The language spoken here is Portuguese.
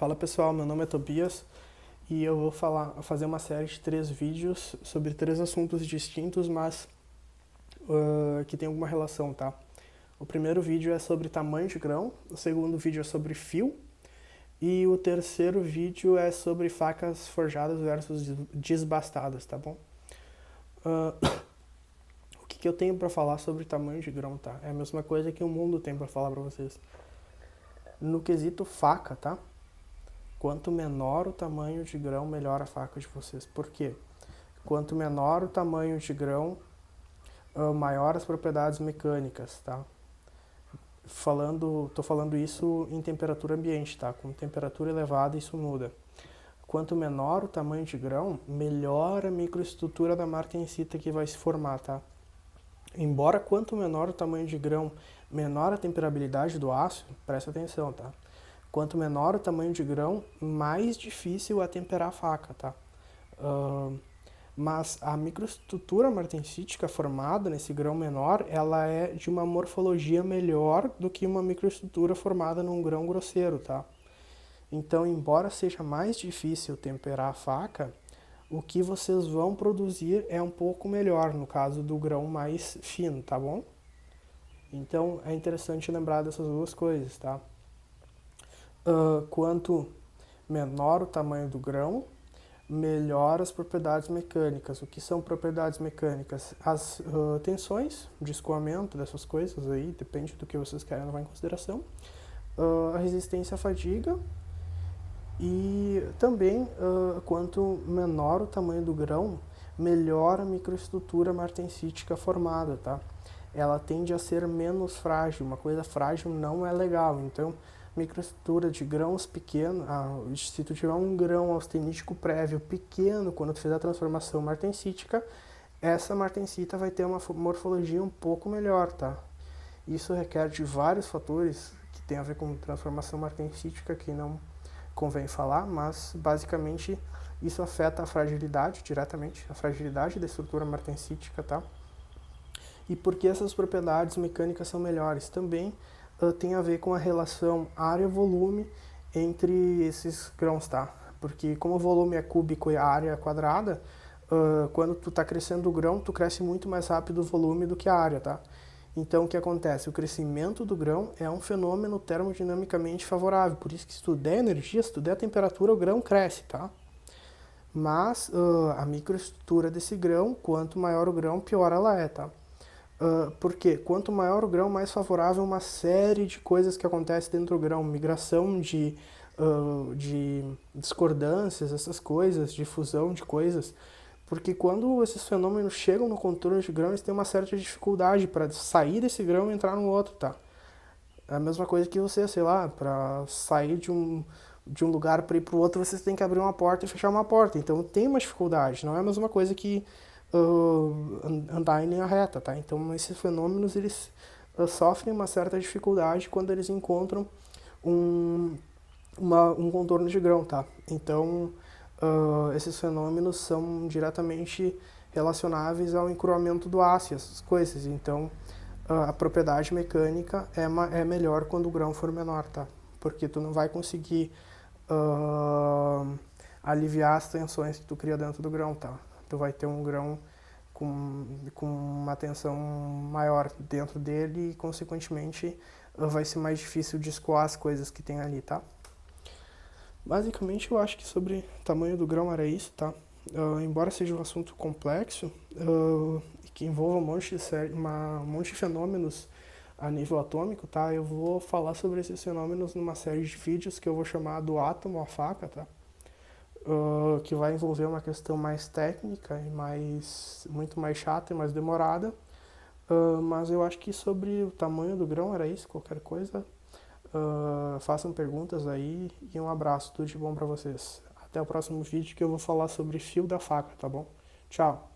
Fala pessoal, meu nome é Tobias e eu vou fazer uma série de 3 vídeos sobre 3 assuntos distintos, mas que tem alguma relação, tá? O primeiro vídeo é sobre tamanho de grão, o segundo vídeo é sobre fio e o terceiro vídeo é sobre facas forjadas versus desbastadas, tá bom? O que eu tenho para falar sobre tamanho de grão, tá? É a mesma coisa que o mundo tem para falar para vocês. No quesito faca, tá? Quanto menor o tamanho de grão, melhor a faca de vocês. Por quê? Quanto menor o tamanho de grão, maior as propriedades mecânicas, tá? Tô falando isso em temperatura ambiente, tá? Com temperatura elevada isso muda. Quanto menor o tamanho de grão, melhor a microestrutura da martensita que vai se formar, tá? Embora quanto menor o tamanho de grão, menor a temperabilidade do aço, presta atenção, tá? Quanto menor o tamanho de grão, mais difícil a temperar a faca, tá? Mas a microestrutura martensítica formada nesse grão menor, ela é de uma morfologia melhor do que uma microestrutura formada num grão grosseiro, tá? Então, embora seja mais difícil temperar a faca, o que vocês vão produzir é um pouco melhor, no caso do grão mais fino, tá bom? Então, é interessante lembrar dessas duas coisas, tá? Quanto menor o tamanho do grão, melhor as propriedades mecânicas. O que são propriedades mecânicas? As tensões de escoamento dessas coisas aí, depende do que vocês querem levar em consideração. A resistência à fadiga e também quanto menor o tamanho do grão, melhor a microestrutura martensítica formada, tá? Ela tende a ser menos frágil, uma coisa frágil não é legal, então microestrutura de grãos pequenos, se tu tiver um grão austenítico prévio pequeno, quando tu fizer a transformação martensítica, essa martensita vai ter uma morfologia um pouco melhor, tá? Isso requer de vários fatores que tem a ver com transformação martensítica, que não convém falar, mas basicamente isso afeta a fragilidade diretamente, a fragilidade da estrutura martensítica, tá? E por que essas propriedades mecânicas são melhores? Também tem a ver com a relação área-volume entre esses grãos, tá? Porque como o volume é cúbico e a área é quadrada, quando tu está crescendo o grão, tu cresce muito mais rápido o volume do que a área, tá? Então o que acontece? O crescimento do grão é um fenômeno termodinamicamente favorável, por isso que se tu der energia, se tu der temperatura, o grão cresce, tá? Mas a microestrutura desse grão, quanto maior o grão, pior ela é, tá? Porque quanto maior o grão, mais favorável uma série de coisas que acontecem dentro do grão, migração de discordâncias, essas coisas, difusão de coisas, porque quando esses fenômenos chegam no contorno de grão, eles têm uma certa dificuldade para sair desse grão e entrar no outro, tá? É a mesma coisa que você, sei lá, para sair de um lugar para ir para o outro, você tem que abrir uma porta e fechar uma porta, então tem uma dificuldade, não é a mesma coisa que andar em linha reta, tá? Então esses fenômenos eles sofrem uma certa dificuldade quando eles encontram um contorno de grão, tá? Então esses fenômenos são diretamente relacionáveis ao encruamento do aço, essas coisas. Então a propriedade mecânica é melhor quando o grão for menor, tá? Porque tu não vai conseguir aliviar as tensões que tu cria dentro do grão, tá? Tu vai ter um grão com uma tensão maior dentro dele e, consequentemente, vai ser mais difícil de escoar as coisas que tem ali, tá? Basicamente, eu acho que sobre o tamanho do grão era isso, tá? Embora seja um assunto complexo, que envolva um monte de fenômenos a nível atômico, tá? Eu vou falar sobre esses fenômenos numa série de vídeos que eu vou chamar do átomo à faca, tá? Que vai envolver uma questão mais técnica e muito mais chata e mais demorada. Mas eu acho que sobre o tamanho do grão era isso. Qualquer coisa, façam perguntas aí e um abraço, tudo de bom pra vocês. Até o próximo vídeo que eu vou falar sobre fio da faca, tá bom? Tchau!